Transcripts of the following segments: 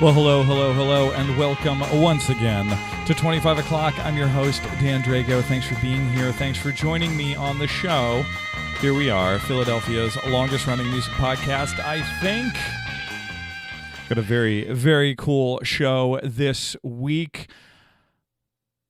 Well, hello, and welcome once again to 25 o'clock. I'm your host, Dan Drago. Thanks for being here. Thanks for joining me on the show. Here we are, Philadelphia's longest-running music podcast, I think. Got a very, very cool show this week.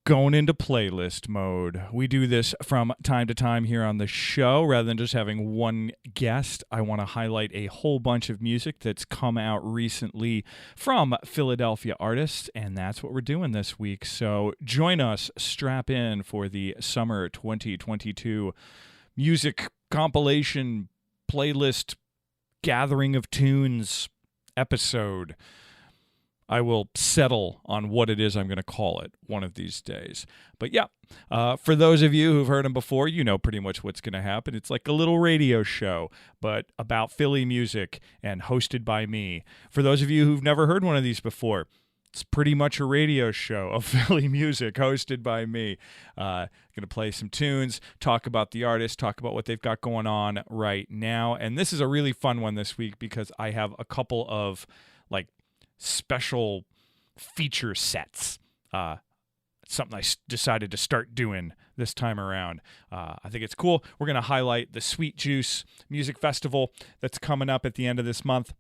Going into playlist mode. We do this from time to time here on the show. Rather than just having one guest, I want to highlight a whole bunch of music that's come out recently from Philadelphia artists, and that's what we're doing this week. So join us, strap in for the summer 2022 music compilation playlist gathering of tunes episode. I will settle on what it is I'm going to call it one of these days. But yeah, for those of you who've heard him before, you know pretty much what's going to happen. It's like a little radio show, but about Philly music and hosted by me. For those of you who've never heard one of these before, it's pretty much a radio show of Philly music hosted by me. Going to play some tunes, talk about the artist, talk about what they've got going on right now. And this is a really fun one this week because I have a couple of special feature sets. Something I decided to start doing this time around. I think it's cool. We're going to highlight the Sweet Juice Music Festival that's coming up at the end of this month.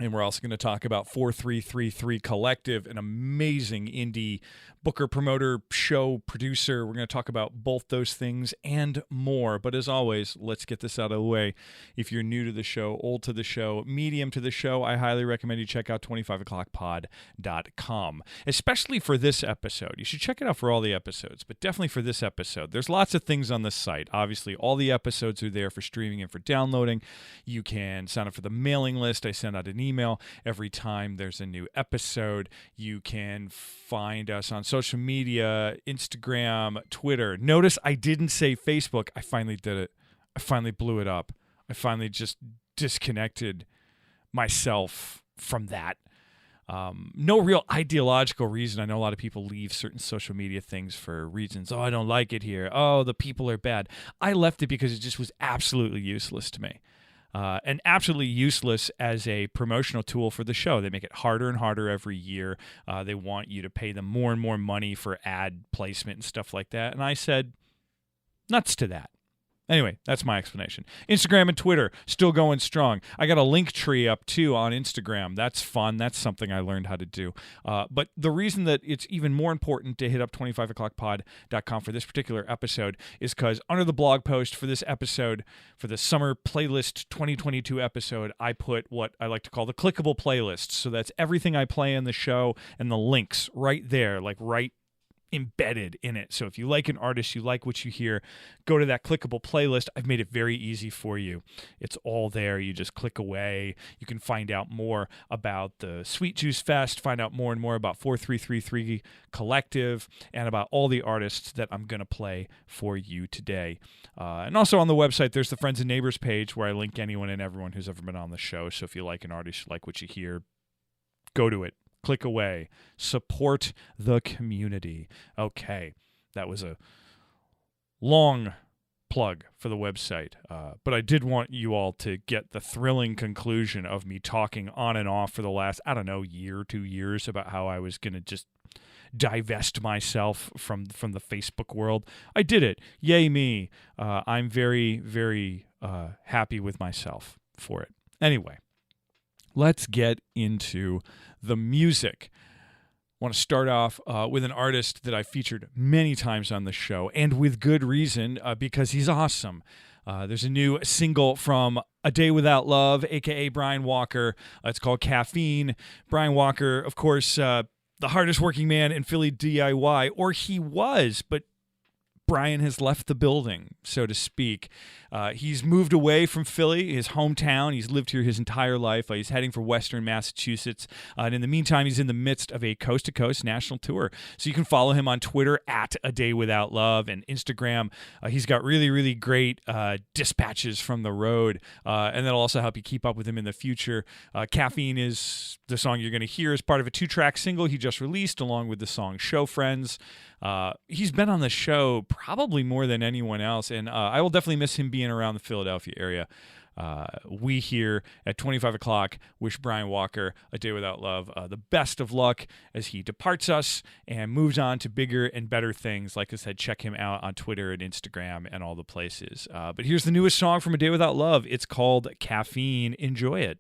And we're also going to talk about 4333 Collective, an amazing indie booker, promoter, show producer. We're going to talk about both those things and more. But as always, let's get this out of the way. If you're new to the show, old to the show, medium to the show, I highly recommend you check out 25o'clockpod.com, especially for this episode. You should check it out for all the episodes, but definitely for this episode. There's lots of things on the site. Obviously, all the episodes are there for streaming and for downloading. You can sign up for the mailing list. I send out an email every time there's a new episode. You can find us on social media, Instagram, Twitter. Notice I didn't say Facebook. I finally did it. I finally blew it up. I finally just disconnected myself from that. No real ideological reason. I know a lot of people leave certain social media things for reasons. Oh, I don't like it here. Oh, the people are bad. I left it because it just was absolutely useless to me. And absolutely useless as a promotional tool for the show. They make it harder and harder every year. They want you to pay them more and more money for ad placement and stuff like that. And I said, nuts to that. Anyway, that's my explanation. Instagram and Twitter, still going strong. I got a link tree up, too, on Instagram. That's fun. That's something I learned how to do. But the reason that it's even more important to hit up 25o'clockpod.com for this particular episode is because under the blog post for this episode, for the Summer Playlist 2022 episode, I put what I like to call the clickable playlist. So that's everything I play in the show and the links right there, like right embedded in it. So if you like an artist, you like what you hear, go to that clickable playlist. I've made it very easy for you. It's all there. You just click away. You can find out more about the Sweet Juice Fest, find out more and more about 4333 Collective, and about all the artists that I'm going to play for you today. And also on the website, there's the Friends and Neighbors page where I link anyone and everyone who's ever been on the show. So if you like an artist, you like what you hear, go to it. Click away. Support the community. Okay, that was a long plug for the website, but I did want you all to get the thrilling conclusion of me talking on and off for the last, year, 2 years about how I was going to just divest myself from the Facebook world. I did it. Yay me. I'm very, very happy with myself for it. Anyway, let's get into the music. I want to start off with an artist that I featured many times on the show, and with good reason, because he's awesome. There's a new single from A Day Without Love, a.k.a. Brian Walker. It's called Caffeine. Brian Walker, of course, the hardest working man in Philly DIY, or he was, but Brian has left the building, so to speak. He's moved away from Philly, his hometown. He's lived here his entire life. He's heading for Western Massachusetts. And in the meantime, he's in the midst of a coast-to-coast national tour. So you can follow him on Twitter at A Day Without Love and Instagram. He's got really, really great dispatches from the road. And that'll also help you keep up with him in the future. Caffeine is the song you're going to hear as part of a 2-track single he just released, along with the song Show Friends. He's been on the show probably more than anyone else, and I will definitely miss him being and around the Philadelphia area. We here at 25 o'clock wish Brian Walker, A Day Without Love, the best of luck as he departs us and moves on to bigger and better things. Like I said, check him out on Twitter and Instagram and all the places. But here's the newest song from A Day Without Love. It's called Caffeine. Enjoy it.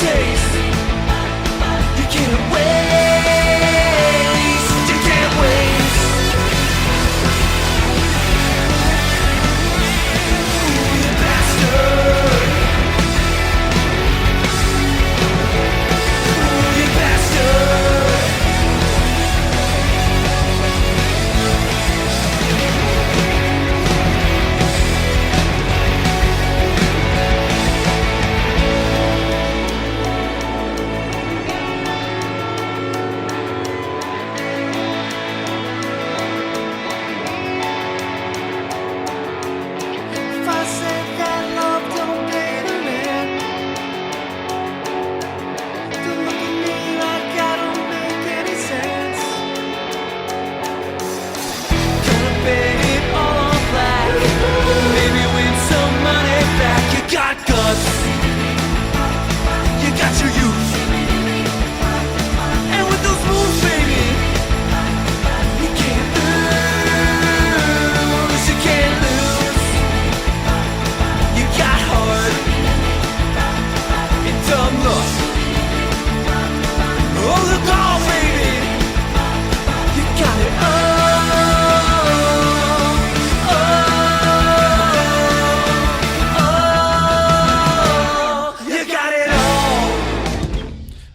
taste. You can't waste. You can't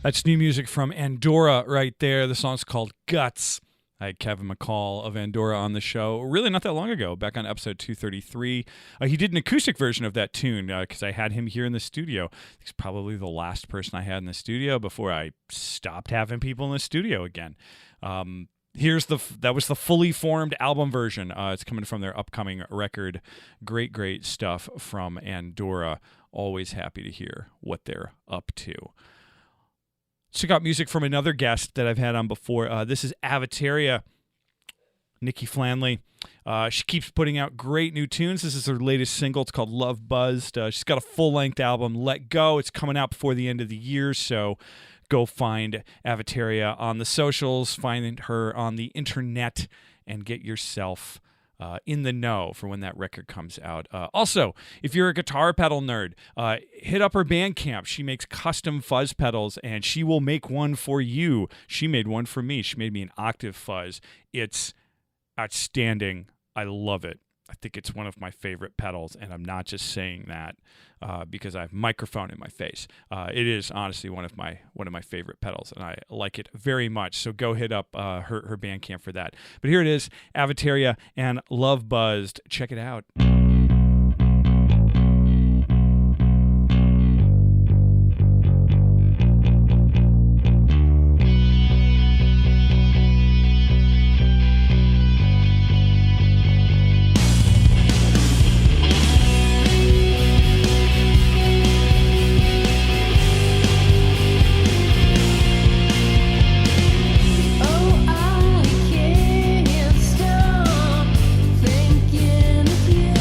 That's new music from Andorra right there. The song's called Guts. I had Kevin McCall of Andorra on the show really not that long ago, back on episode 233. He did an acoustic version of that tune because I had him here in the studio. He's probably the last person I had in the studio before I stopped having people in the studio again. That was the fully formed album version. It's coming from their upcoming record. Great, great stuff from Andorra. Always happy to hear what they're up to. Let's check out music from another guest that I've had on before. This is Avataria, Nikki Flanley. She keeps putting out great new tunes. This is her latest single. It's called Love Buzzed. She's got a full-length album, Let Go. It's coming out before the end of the year, so go find Avataria on the socials, find her on the internet, and get yourself in the know for when that record comes out. Also, if you're a guitar pedal nerd, hit up her Bandcamp. She makes custom fuzz pedals, and she will make one for you. She made one for me. She made me an octave fuzz. It's outstanding. I love it. I think it's one of my favorite pedals, and I'm not just saying that because I have a microphone in my face. It is honestly one of my favorite pedals, and I like it very much. So go hit up her Bandcamp for that. But here it is, Avataria and Love Buzzed. Check it out. Oh, I can't stop thinking of you.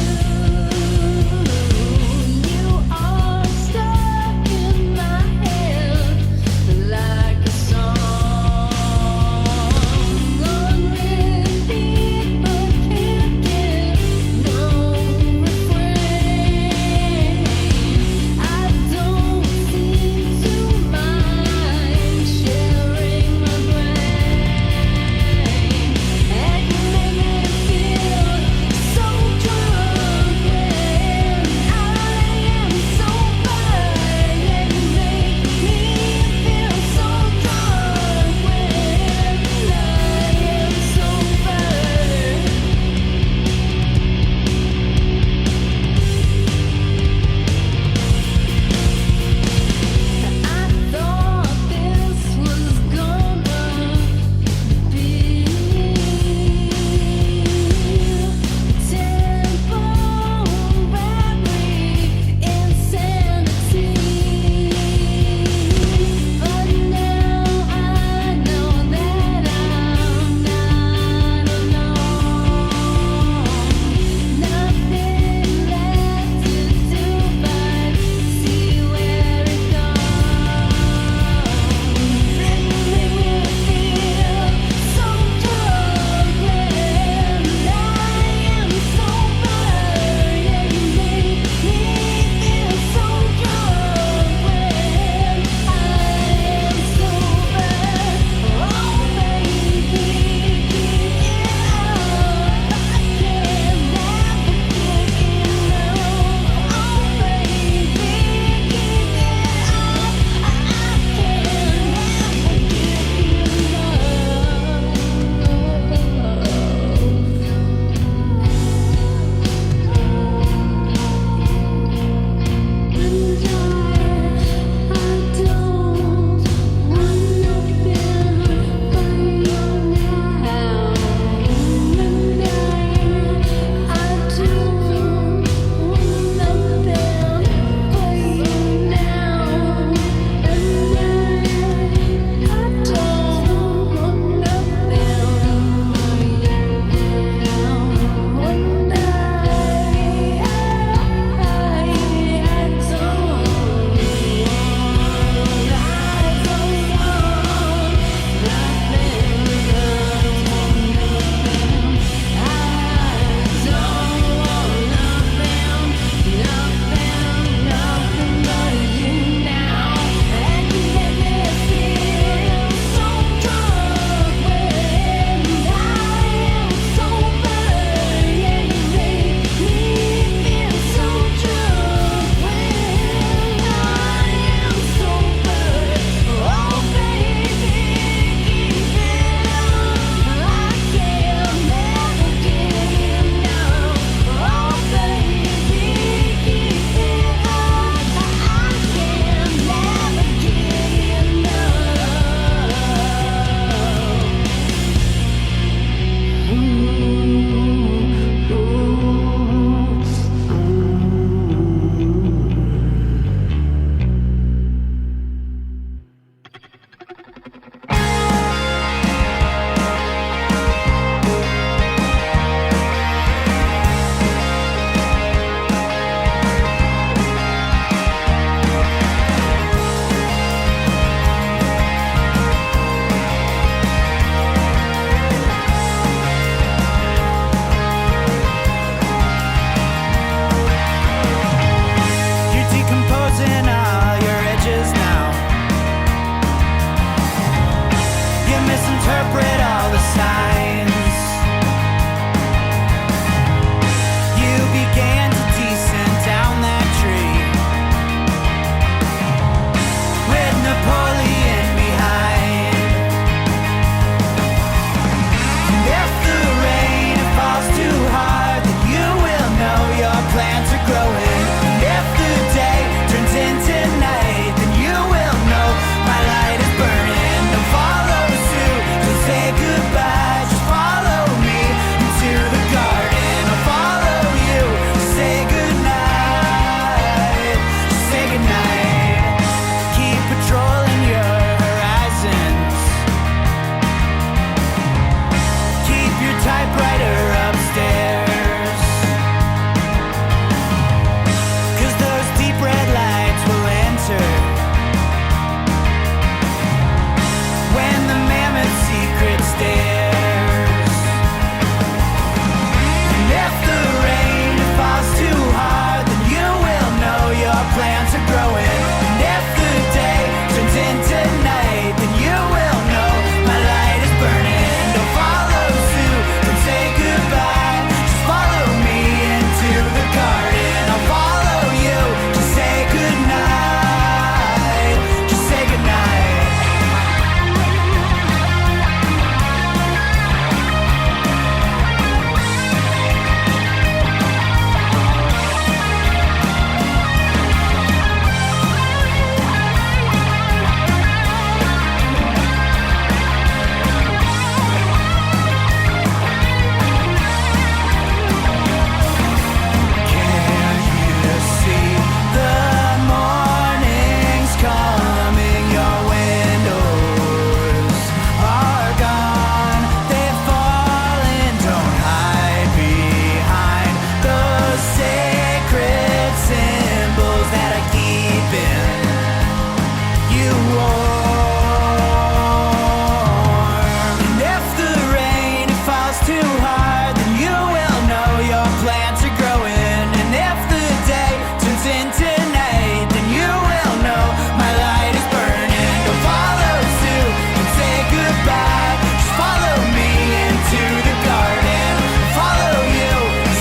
too hard, then you will know your plants are growing. And if the day turns into night, then you will know my light is burning. Don't follow suit and say goodbye, just follow me into the garden. Follow you,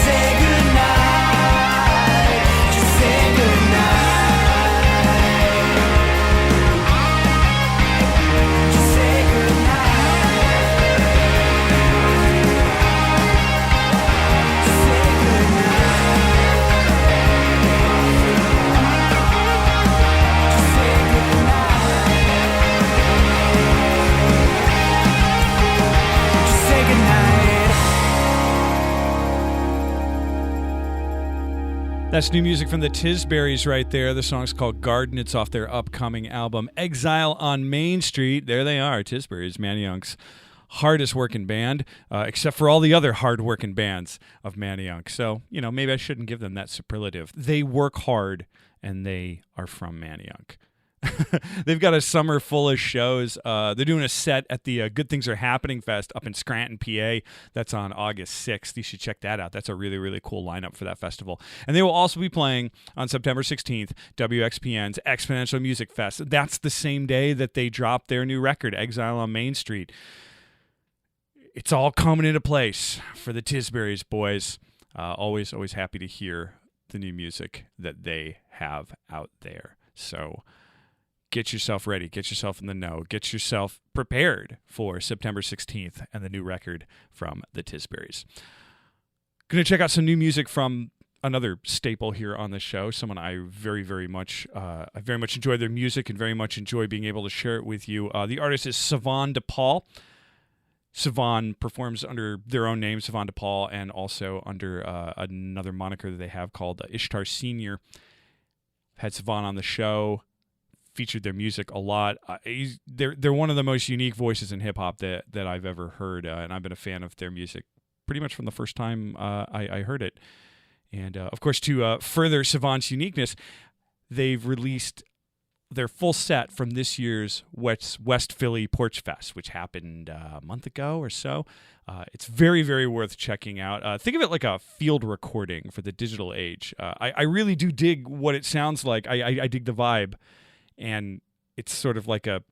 say goodnight, just say goodnight, just say goodnight, just say goodnight, just say goodnight, just say goodnight. That's new music from the Tisberries right there. The song's called Garden. It's off their upcoming album, Exile on Main Street. There they are, Tisberries, Manny Young's hardest working band, except for all the other hard working bands of Manny Young. So, maybe I shouldn't give them that superlative. They work hard, and they are from Manny Young. They've got a summer full of shows. They're doing a set at the Good Things Are Happening Fest up in Scranton, PA. That's on August 6th. You should check that out. That's a really, really cool lineup for that festival. And they will also be playing on September 16th, WXPN's Exponential Music Fest. That's the same day that they dropped their new record, Exile on Main Street. It's all coming into place for the Tisberries boys. Always happy to hear the new music that they have out there. So get yourself ready. Get yourself in the know. Get yourself prepared for September 16th and the new record from the Tisberries. Going to check out some new music from another staple here on the show, someone I very much enjoy their music and very much enjoy being able to share it with you. The artist is Savon DePaul. Savon performs under their own name, Savon DePaul, and also under another moniker that they have called Ishtar Senior. Had Savon on the show, featured their music a lot. They're one of the most unique voices in hip-hop that I've ever heard, and I've been a fan of their music pretty much from the first time I heard it. And, of course, to further Savon's uniqueness, they've released their full set from this year's West Philly Porch Fest, which happened a month ago or so. It's very worth checking out. Think of it like a field recording for the digital age. I really do dig what it sounds like. I dig the vibe, and it's sort of like a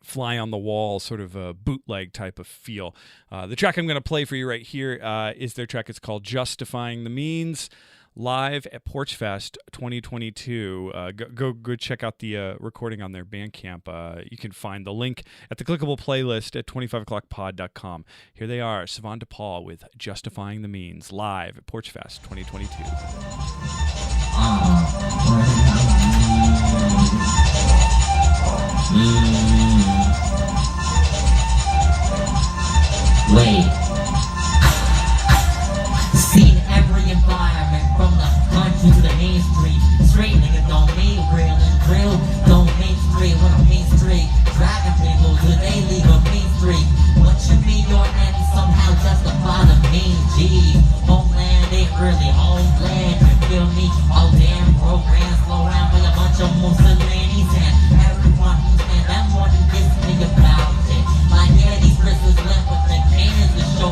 fly on the wall, sort of a bootleg type of feel. The track I'm going to play for you right here is their track. It's called Justifying the Means, live at Porch Fest 2022. Go check out the recording on their Bandcamp. You can find the link at the clickable playlist at 25o'clockpod.com. Here they are, Savon DePaul with Justifying the Means, live at Porch Fest 2022. Wait. See every environment from the country to the main street. Straight nigga don't mean real and drill don't mean street. When I'm main street, driving people to they leave a main street. What you mean your end somehow justify the mean G's? Homeland ain't really homeland, you feel me? All damn programs slow around with a bunch of Mussolinis and everyone who's stand that more than gets me about it. Like yeah, these bristles left with the cannons to show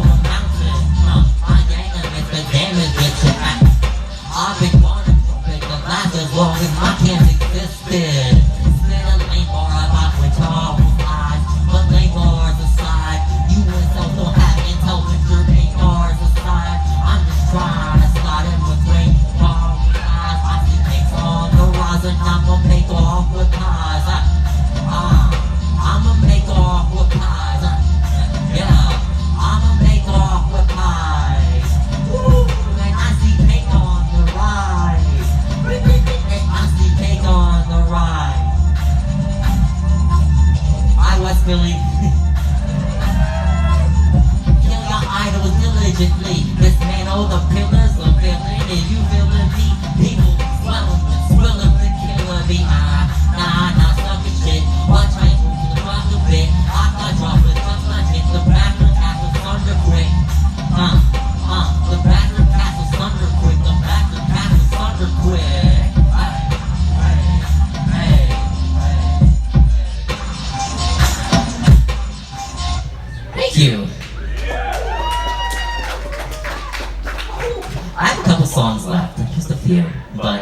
you. But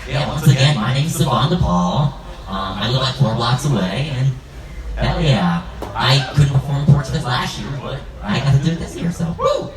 yeah, once again, my name's Savon DePaul. I live like 4 blocks away, and hell yeah, I couldn't perform Portsmouth last year, but I got to do it this year, so woo!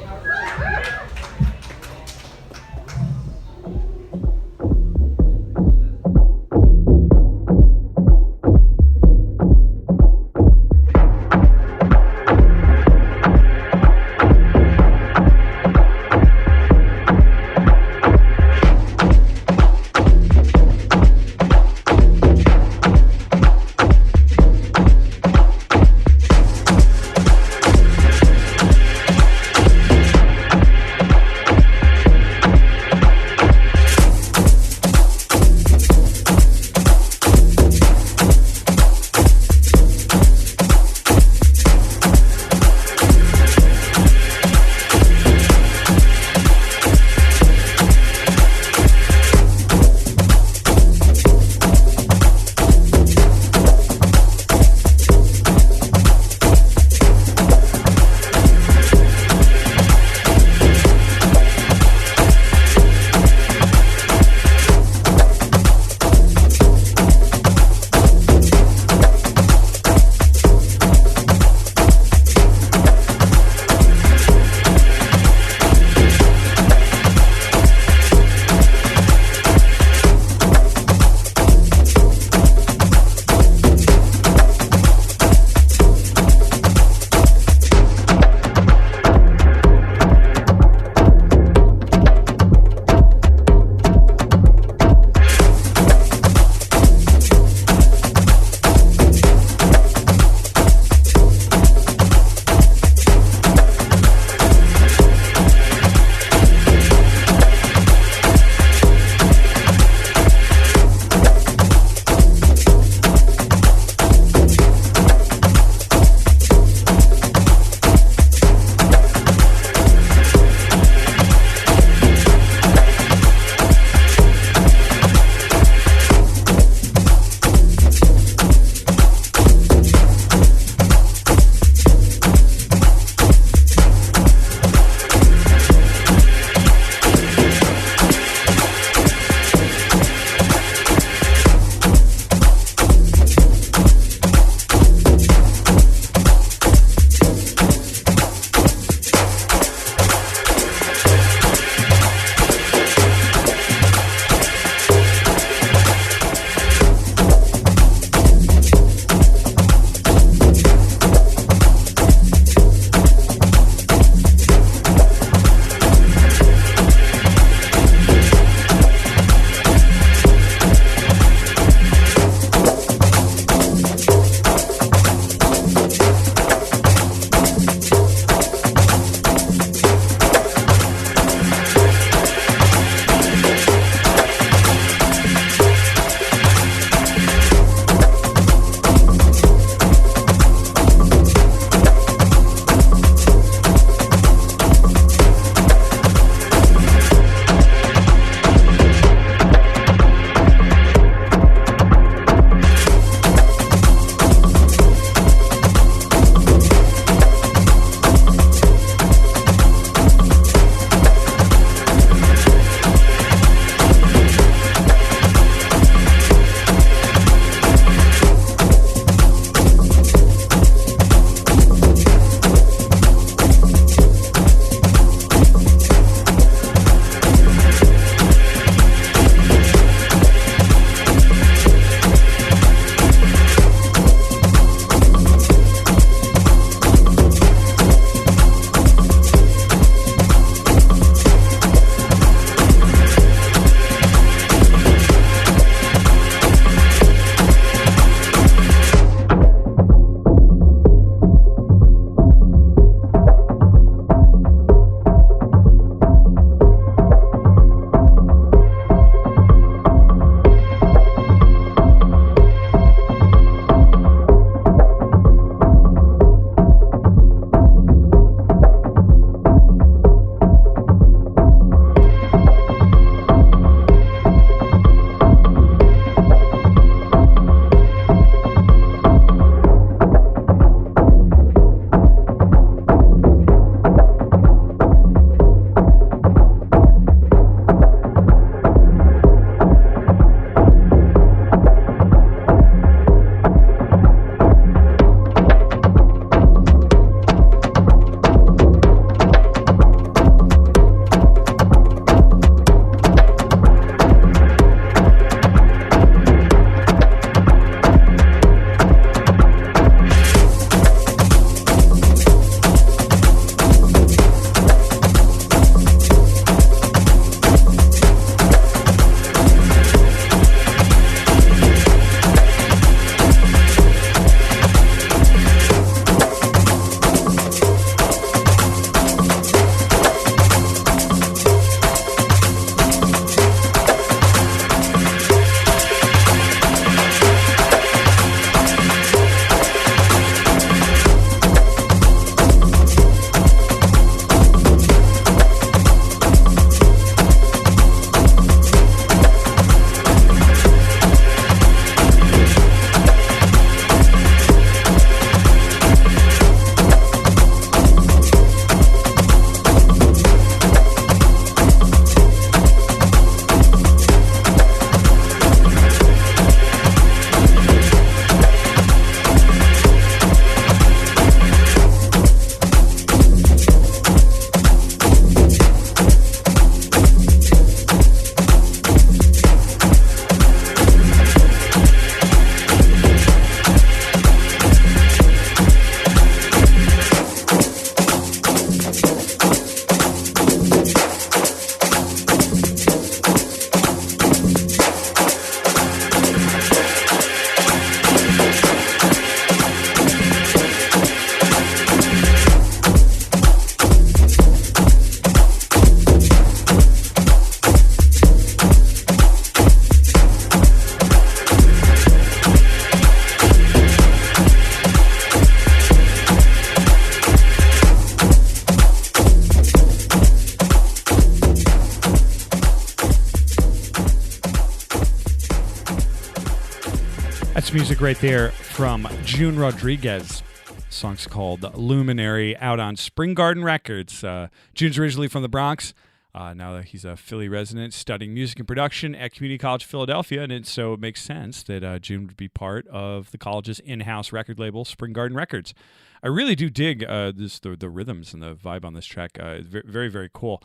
That's music right there from June Rodriguez. The song's called Luminary, out on Spring Garden Records. June's originally from the Bronx. Now that he's a Philly resident studying music and production at Community College Philadelphia, and so it makes sense that June would be part of the college's in-house record label, Spring Garden Records. I really do dig the rhythms and the vibe on this track. Very, very cool.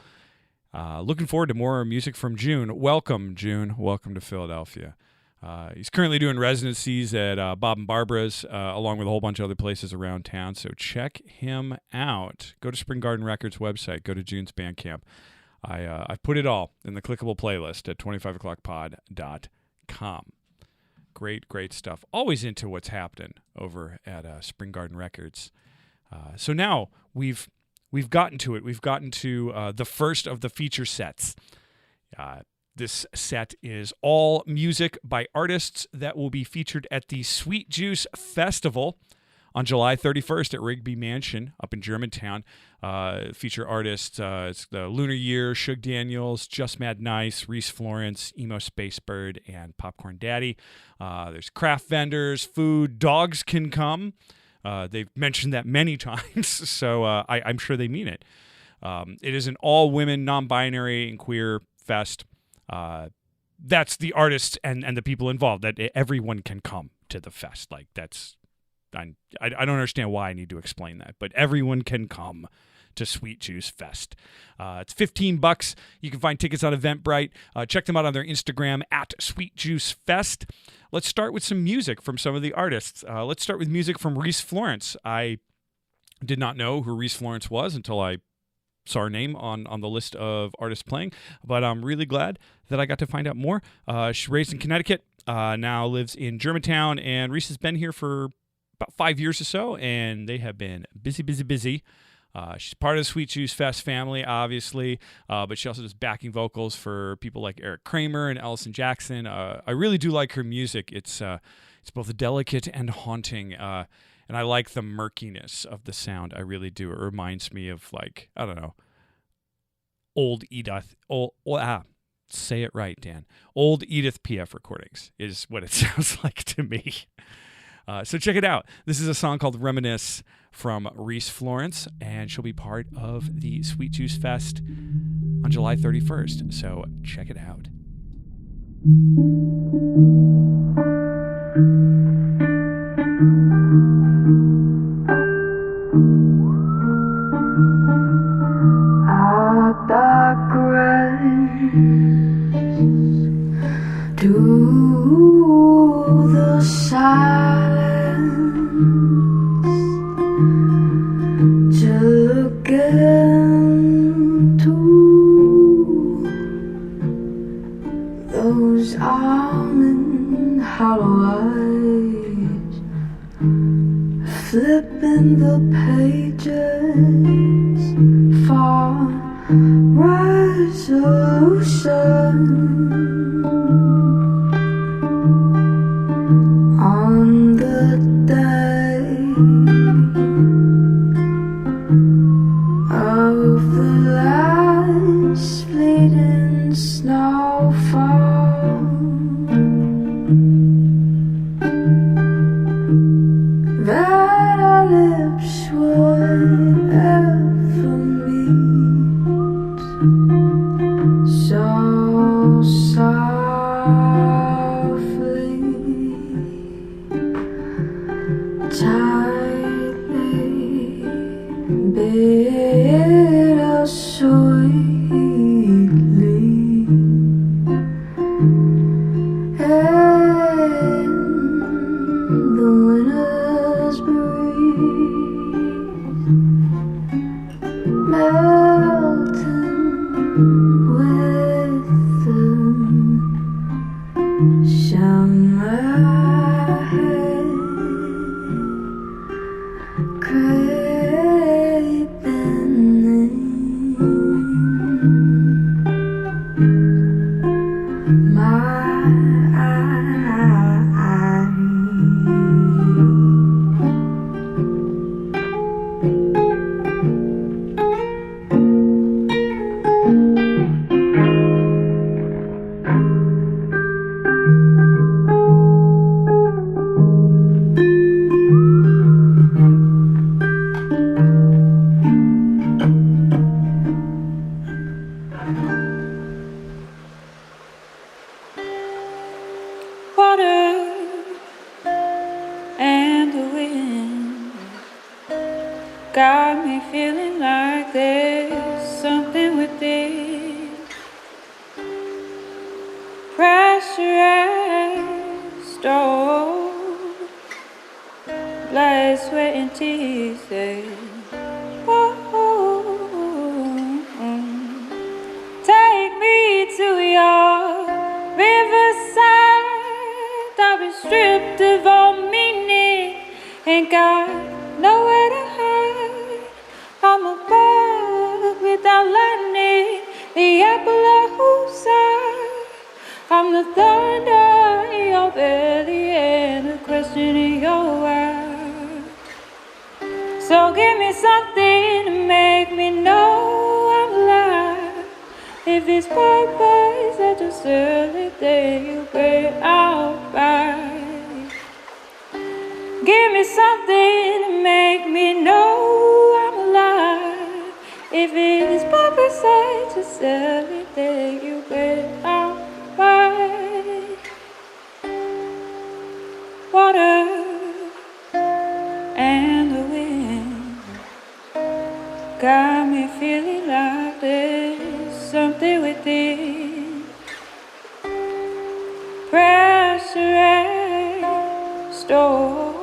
Looking forward to more music from June. Welcome, June. Welcome to Philadelphia. He's currently doing residencies at Bob and Barbara's, along with a whole bunch of other places around town. So check him out. Go to Spring Garden Records website. Go to June's Bandcamp. I put it all in the clickable playlist at 25o'clockpod.com. Great stuff. Always into what's happening over at Spring Garden Records. So now we've gotten to it. We've gotten to the first of the feature sets. This set is all music by artists that will be featured at the Sweet Juice Festival on July 31st at Rigby Mansion up in Germantown. Feature artists, it's the Lunar Year, Suge Daniels, Just Mad Nice, Reese Florence, Emo Spacebird, and Popcorn Daddy. There's craft vendors, food, dogs can come. They've mentioned that many times, so I'm sure they mean it. It is an all-women, non-binary, and queer fest. That's the artists and the people involved, that everyone can come to the fest. Like, that's... I don't understand why I need to explain that, but everyone can come to Sweet Juice Fest. It's $15. You can find tickets on Eventbrite. Check them out on their Instagram at Sweet Juice Fest. Let's start with some music from some of the artists. Let's start with music from Reese Florence. I did not know who Reese Florence was until I saw her name on the list of artists playing, but I'm really glad that I got to find out more. She's raised in Connecticut, now lives in Germantown, and Reese has been here for about 5 years or so, and they have been busy. She's part of the Sweet Juice Fest family, obviously, but she also does backing vocals for people like Eric Kramer and Ellison Jackson. I really do like her music. It's both delicate and haunting, and I like the murkiness of the sound. I really do. It reminds me of, like, I don't know, old Edith. Say it right, Dan. Old Edith Piaf recordings is what it sounds like to me. So check it out. This is a song called Reminisce from Reese Florence, and she'll be part of the Sweet Juice Fest on July 31st. So check it out. I digress to the silence to look into those almond hollow eyes, flipping the pages for resolution on the day of the last fleeting snowfall. That our lips would ever meet so softly, tightly, bittersweetly, and the winter's breeze melting with the summer head creeping in. My eyes. stripped of all meaning, ain't got nowhere to hide. I'm a bug without lightning, the apple of whose eye. I'm the thunder in your belly and the question in your eyes. So give me something to make me know I'm alive. If it's purpose that you silly thing you pray I'll buy. Give me something to make me know I'm alive. If it's purpose that you silly thing you pray I'll buy. Water and the wind got me feeling like there's something within. Pressure and storm,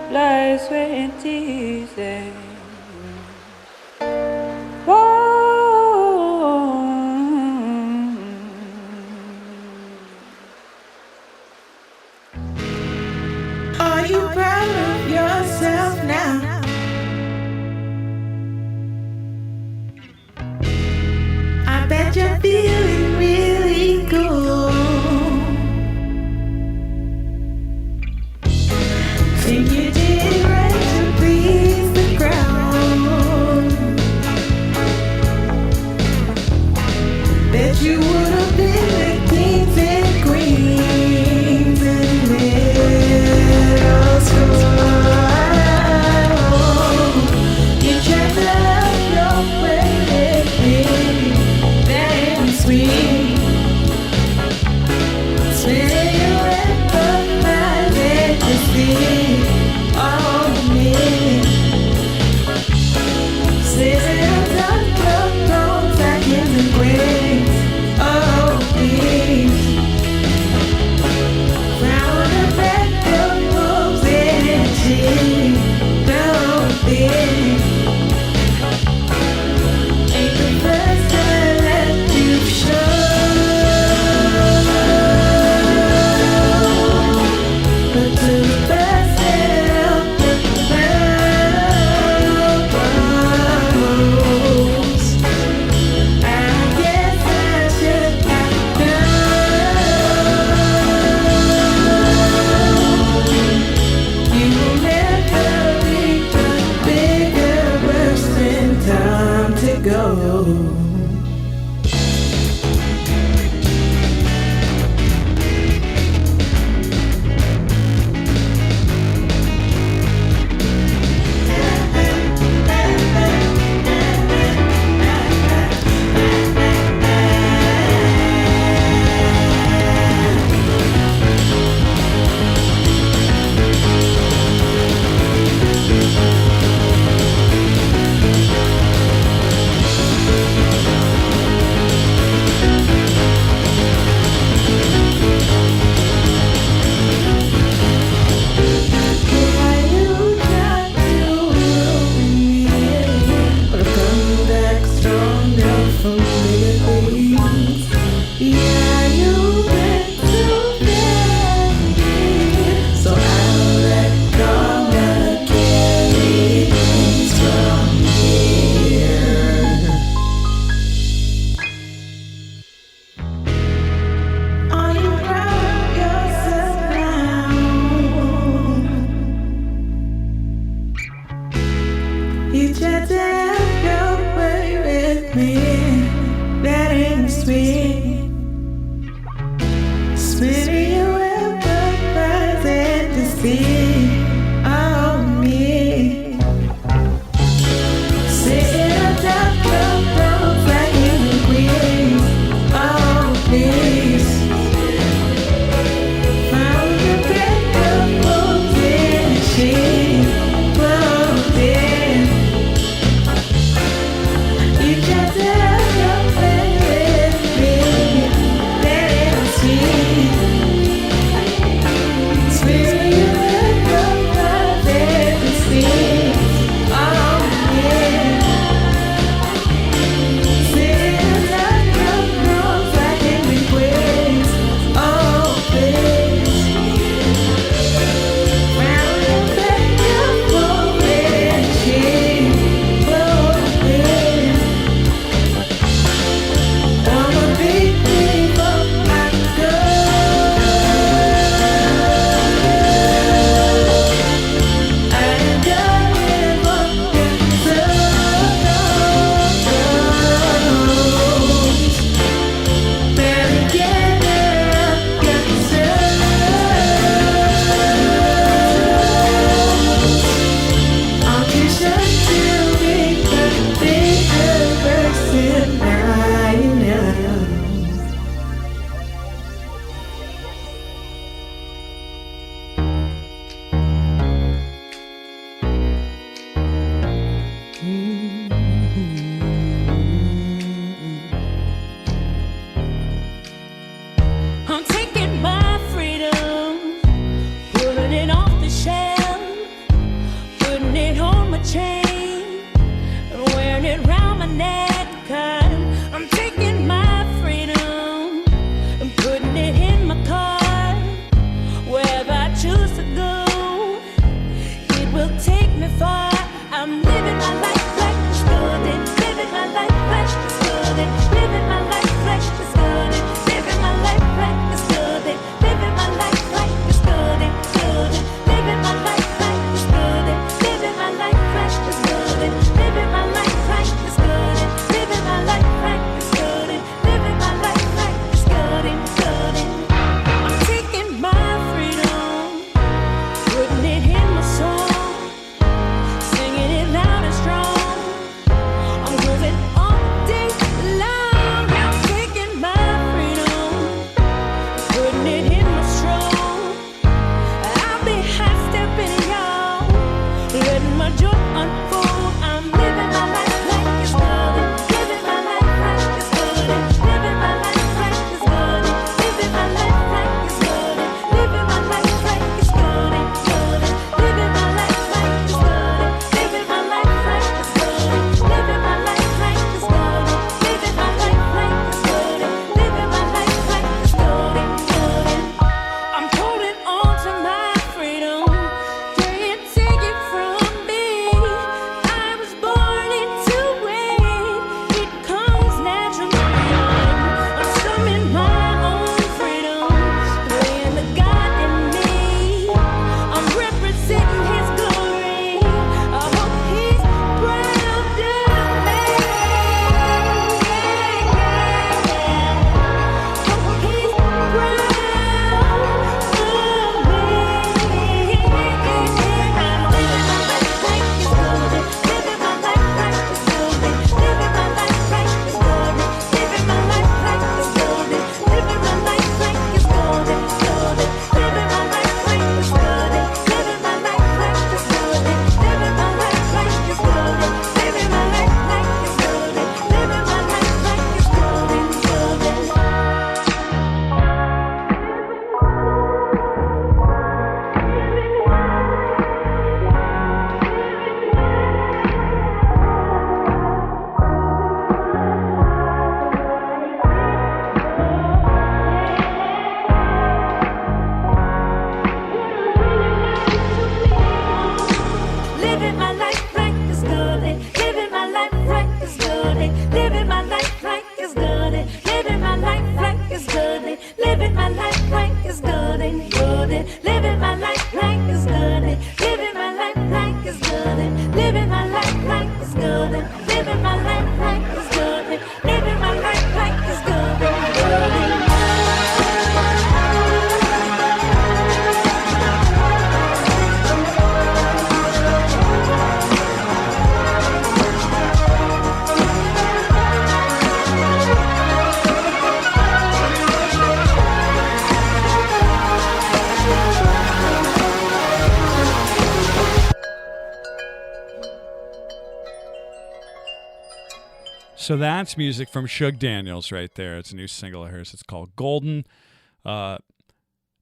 blood, sweat and tears. Are you proud of yourself now? I bet you're feeling really cool. And you did right to please the crowd. it round my neck, 'cause I'm taking my freedom and putting it in my car. Wherever I choose to go, it will take me far. I'm living my life like it's golden, living my life like it's golden, living my life like it's golden, living my life like it's golden, living my life like it's golden, golden, living my life like it's golden, living my life like it's golden, living my life like it's golden, living my life like it's golden, living my life like it's golden, golden. I'm taking my freedom, putting it in my soul, singing it loud and strong. I'm moving all day long. I'm taking my freedom, putting it in my stroll. I'll be half stepping y'all, letting my joy unfold. I'm living my life like it's golden, living my life like it's golden, living my life like it's golden, living my life like it's golden, living my life like it's golden, golden, living my life like it's golden, living my life like it's golden, living my life like it's golden, living my life like it's golden, living my life like it's golden, golden. I'm holding on to my freedom, can't take it from me. I was born into it, it comes naturally. I'm swimming my own freedom, playing the God in me. I'm representing His glory. I hope He's proud of me. Hope He's proud of me. I'm living my life like it's golden, living my life like it's golden, living my life like it's golden, living my life like it's golden, living my life like it's golden, golden, living my life like it's golden, living my life like it's golden, living my life like it's golden, living my life like it's golden, living my life like it's golden, golden. Living my life like it's golden, living my life like it's golden, living my life like it's golden, living my life like it's golden, living my life like it's golden, golden, living my life like it's golden, living my life like it's golden, living my life like it's golden, living my life like it's golden, living my life like it's golden, golden. So that's music from Shug Daniels right there. It's a new single of hers. It's called Golden.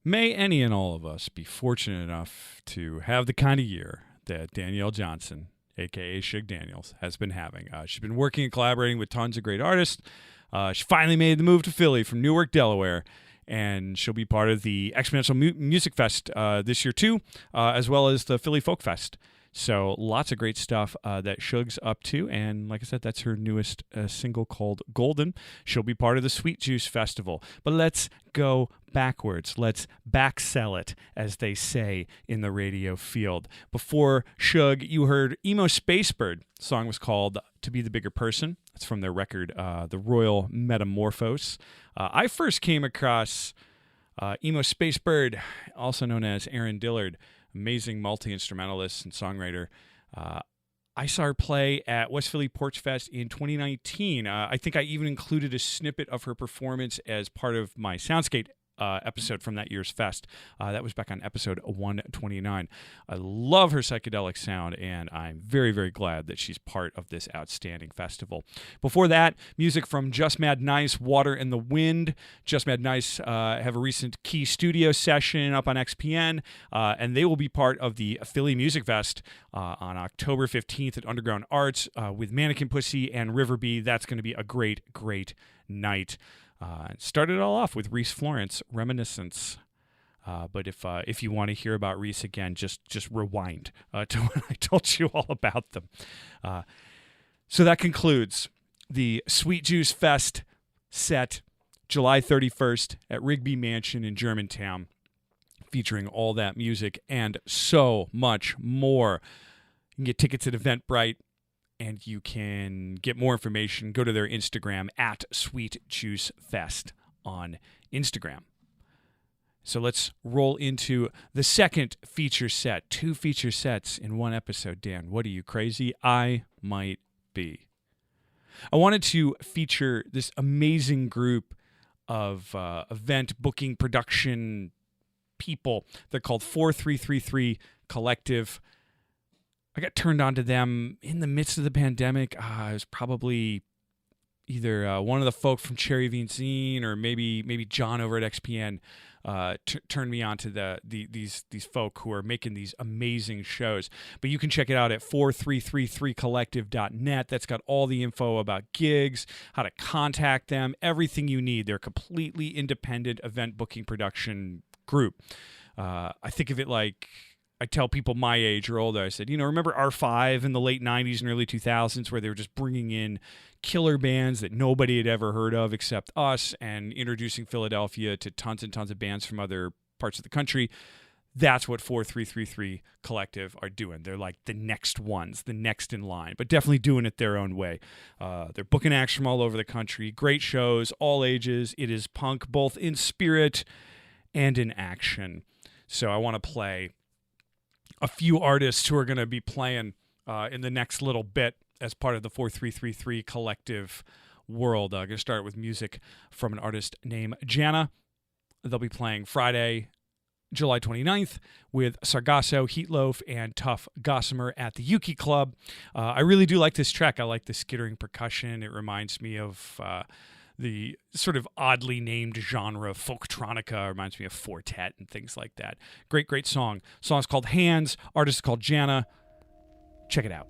May any and all of us be fortunate enough to have the kind of year that Danielle Johnson, a.k.a. Shug Daniels, has been having. She's been working and collaborating with tons of great artists. She finally made the move to Philly from Newark, Delaware, and she'll be part of the Exponential Music Fest this year too, as well as the Philly Folk Fest. So lots of great stuff that Shug's up to, and like I said, that's her newest single called Golden. She'll be part of the Sweet Juice Festival. But let's go backwards. Let's backsell it, as they say in the radio field. Before Shug, you heard Emo Spacebird. The song was called To Be the Bigger Person. It's from their record, The Royal Metamorphose. I first came across Emo Spacebird, also known as Aaron Dillard, amazing multi-instrumentalist and songwriter. I saw her play at West Philly Porch Fest in 2019. I think I even included a snippet of her performance as part of my Soundscape episode from that year's fest. That was back on episode 129. I love her psychedelic sound, and I'm very, very glad that she's part of this outstanding festival. Before that, music from Just Mad Nice, Water and the Wind. Just Mad Nice have a recent Key Studio session up on XPN, and they will be part of the Philly Music Fest on October 15th at Underground Arts with Mannequin Pussy and River Bee. That's going to be a great, great night. Started it all off with Reese Florence, Reminiscence. But if you want to hear about Reese again, just rewind to when I told you all about them. So that concludes the Sweet Juice Fest set, July 31st at Rigby Mansion in Germantown, featuring all that music and so much more. You can get tickets at Eventbrite. And you can get more information. Go to their Instagram at Sweet Juice Fest on Instagram. So let's roll into the second feature set. 2 feature sets in one episode, Dan. What are you, crazy? I might be. I wanted to feature this amazing group of event booking production people. They're called 4333 Collective. I got turned on to them in the midst of the pandemic. It was probably either one of the folk from Cherry Bean Scene or maybe John over at XPN turned me on to these folk who are making these amazing shows. But you can check it out at 4333collective.net. That's got all the info about gigs, how to contact them, everything you need. They're a completely independent event booking production group. I think of it like, I tell people my age or older, I said, remember R5 in the late 90s and early 2000s where they were just bringing in killer bands that nobody had ever heard of except us and introducing Philadelphia to tons and tons of bands from other parts of the country? That's what 4333 Collective are doing. They're like the next ones, the next in line, but definitely doing it their own way. They're booking acts from all over the country, great shows, all ages. It is punk both in spirit and in action. So I want to play a few artists who are going to be playing in the next little bit as part of the 4333 Collective world. I'm going to start with music from an artist named Jana. They'll be playing Friday, July 29th with Sargasso, Heatloaf, and Tough Gossamer at the Yuki Club. I really do like this track. I like the skittering percussion. It reminds me of the sort of oddly named genre folktronica. Reminds me of Fortet and things like that. Great, great song. Song's called Hands. Artist is called Jana. Check it out.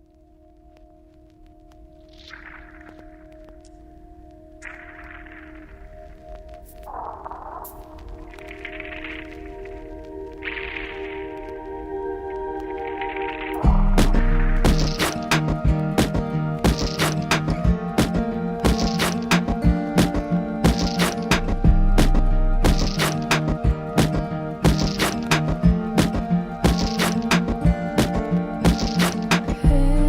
Hey.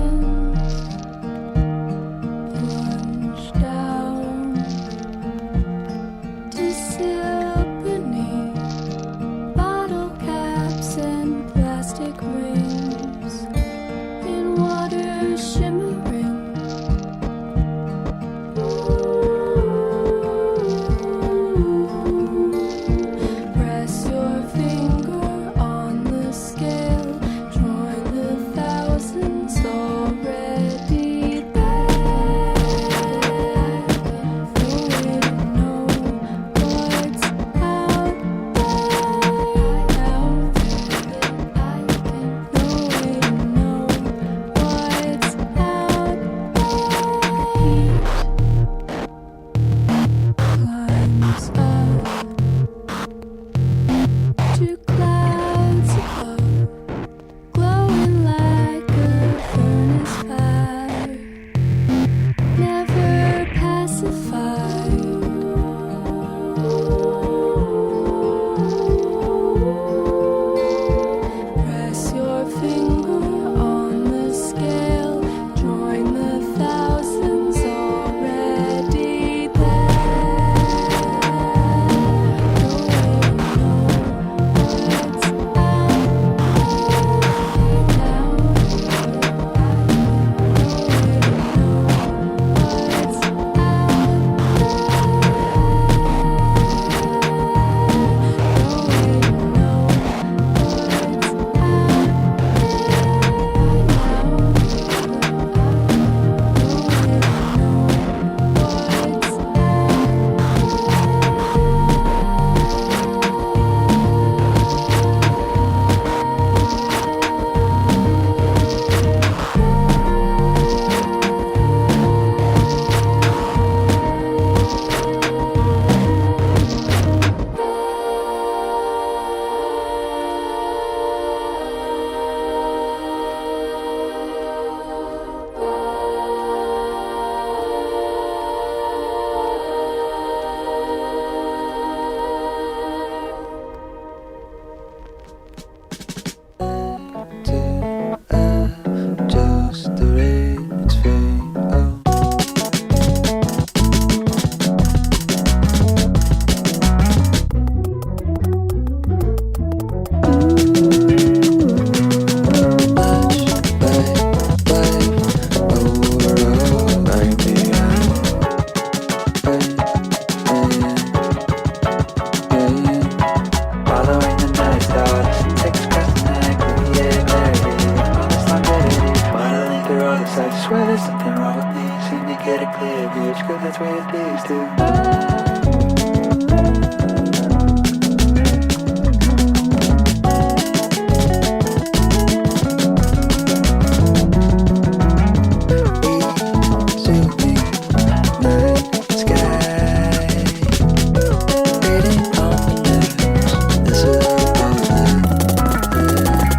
seem to get a clear view. It's good, that's where it leads to.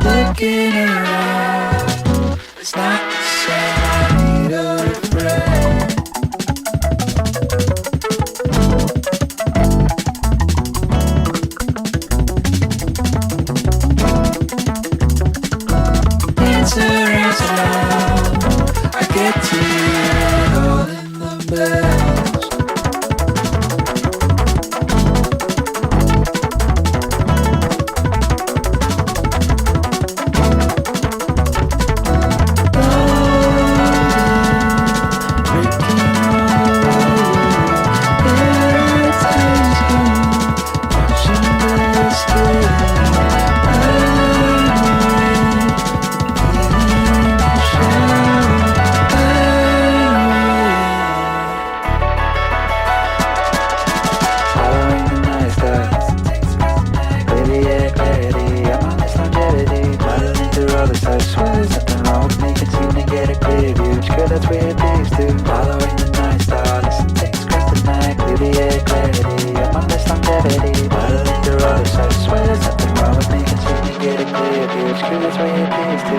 Looking around, it's not the same. I need a friend. Answer is loud. I get to hear it all in the bells. That's where it leads to. Following the night star, listen things cross the night. Clear the air, clarity. I'm on this longevity. Muddling through all this, I swear there's nothing wrong with me. Continue to get a clear view. It's good, that's where it leads to.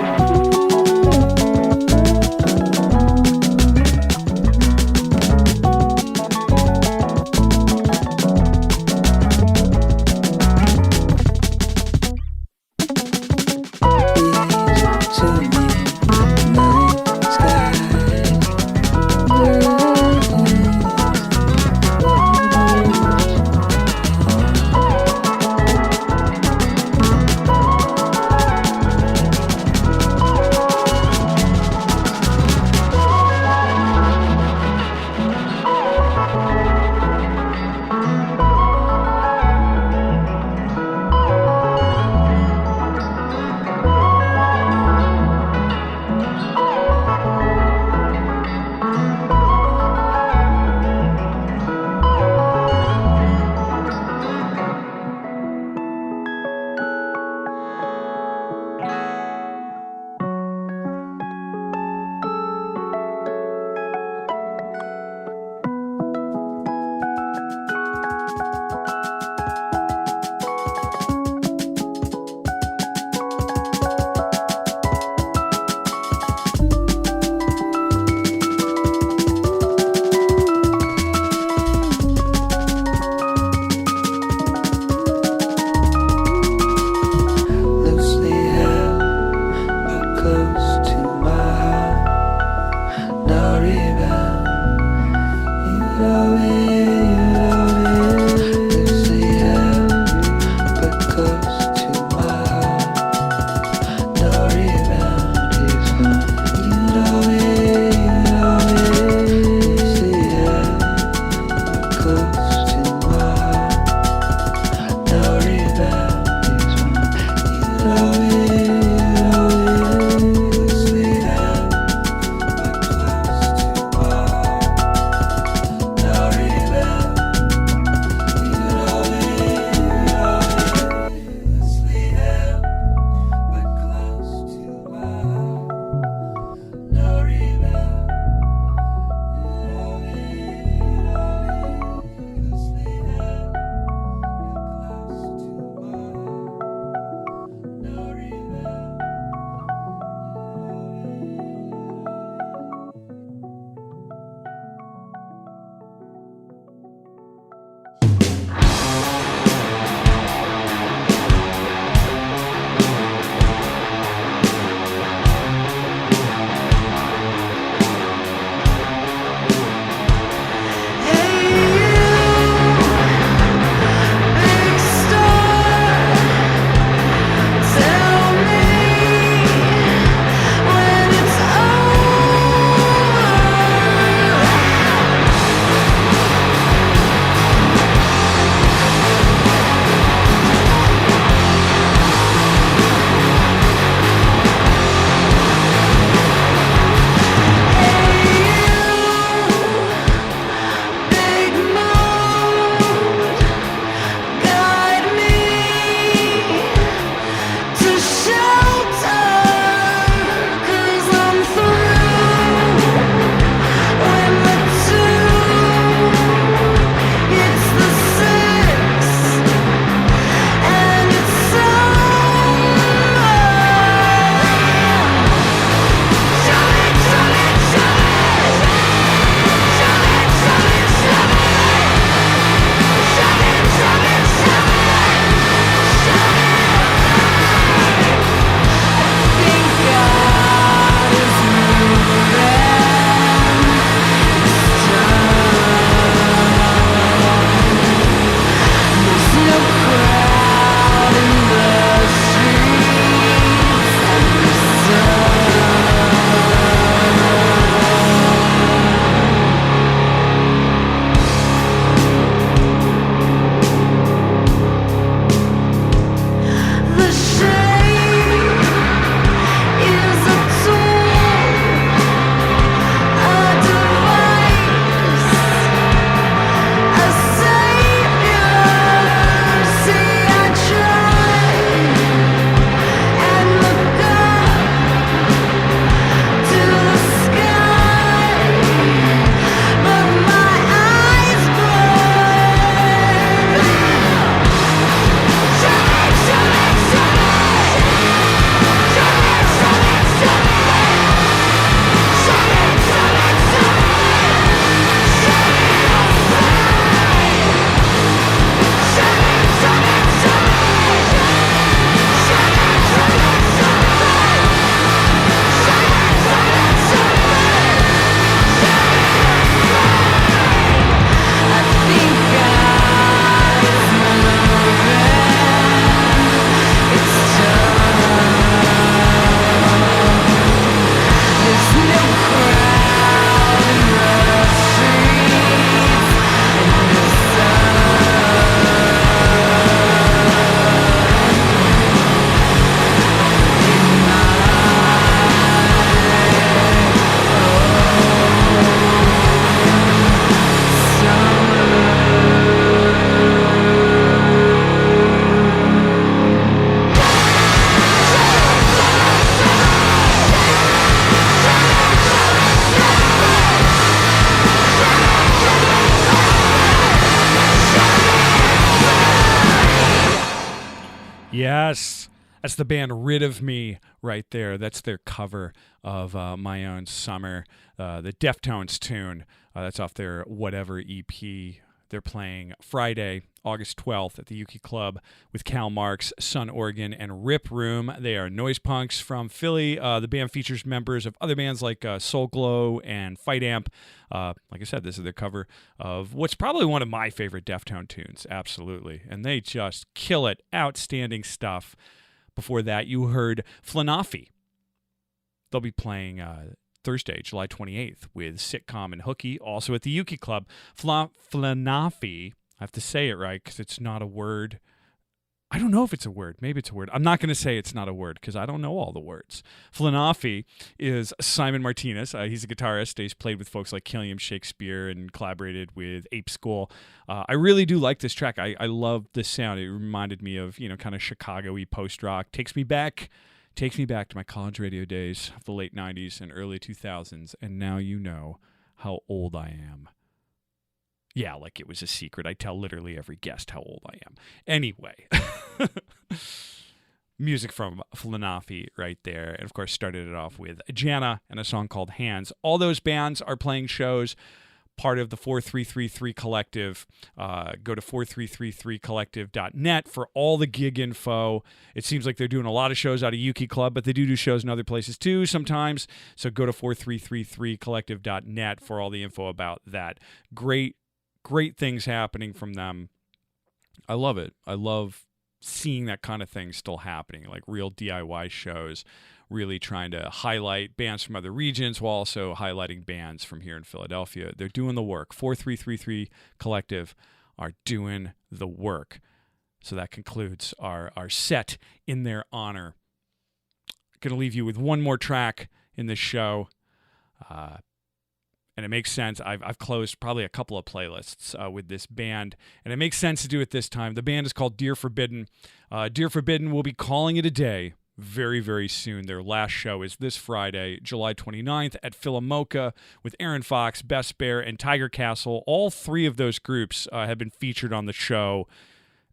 Yes. That's the band Rid of Me right there. That's their cover of My Own Summer, the Deftones tune. That's off their Whatever EP. They're playing Friday, August 12th at the Yuki Club with Cal Marks, Sun Oregon, and Rip Room. They are noise punks from Philly. The band features members of other bands like Soul Glow and Fight Amp. Like I said, this is their cover of what's probably one of my favorite Deftone tunes. Absolutely. And they just kill it. Outstanding stuff. Before that, you heard Flanafi. They'll be playing Thursday, July 28th with Sitcom and Hooky, also at the Yuki Club. Flanafi, I have to say it right because it's not a word. I don't know if it's a word. Maybe it's a word. I'm not going to say it's not a word because I don't know all the words. Flanafi is Simon Martinez. He's a guitarist. He's played with folks like Killiam Shakespeare and collaborated with Ape School. I really do like this track. I love the sound. It reminded me of, kind of Chicago-y post-rock. Takes me back to my college radio days of the late 90s and early 2000s, and now you know how old I am. Yeah, like it was a secret. I tell literally every guest how old I am. Anyway, music from Flanafi right there, and of course started it off with Jana and a song called Hands. All those bands are playing shows, part of the 4333 Collective. Go to 4333collective.net for all the gig info. It seems like they're doing a lot of shows out of Yuki Club, but they do shows in other places too sometimes. So go to 4333collective.net for all the info about that. Great things happening from them. I love it. I love seeing that kind of thing still happening, like real DIY shows, really trying to highlight bands from other regions while also highlighting bands from here in Philadelphia. They're doing the work. 4333 Collective are doing the work. So that concludes our set in their honor. Going to leave you with one more track in this show. And it makes sense. I've closed probably a couple of playlists with this band, and it makes sense to do it this time. The band is called Dear Forbidden. Dear Forbidden will be calling it a day very, very soon. Their last show is this Friday, July 29th at Philomoka with Aaron Fox, Best Bear, and Tiger Castle. All three of those groups have been featured on the show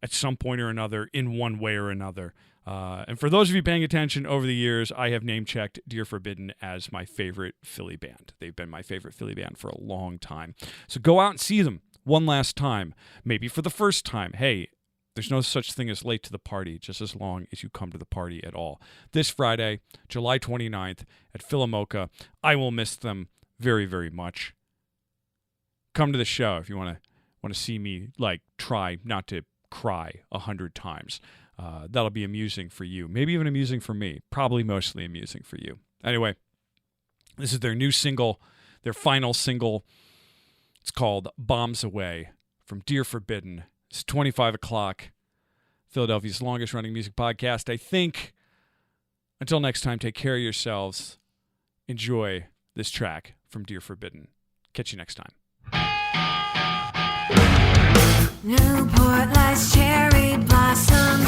at some point or another in one way or another. And for those of you paying attention over the years, I have name-checked Dear Forbidden as my favorite Philly band. They've been my favorite Philly band for a long time. So go out and see them one last time, maybe for the first time. Hey, there's no such thing as late to the party, just as long as you come to the party at all. This Friday, July 29th at Philomoka. I will miss them very, very much. Come to the show if you want to see me try not to cry 100 times. That'll be amusing for you. Maybe even amusing for me. Probably mostly amusing for you. Anyway, this is their new single, their final single. It's called Bombs Away from Dear Forbidden. It's 25 o'clock. Philadelphia's longest running music podcast, I think. Until next time, take care of yourselves. Enjoy this track from Dear Forbidden. Catch you next time. Newport lights, cherry blossoms.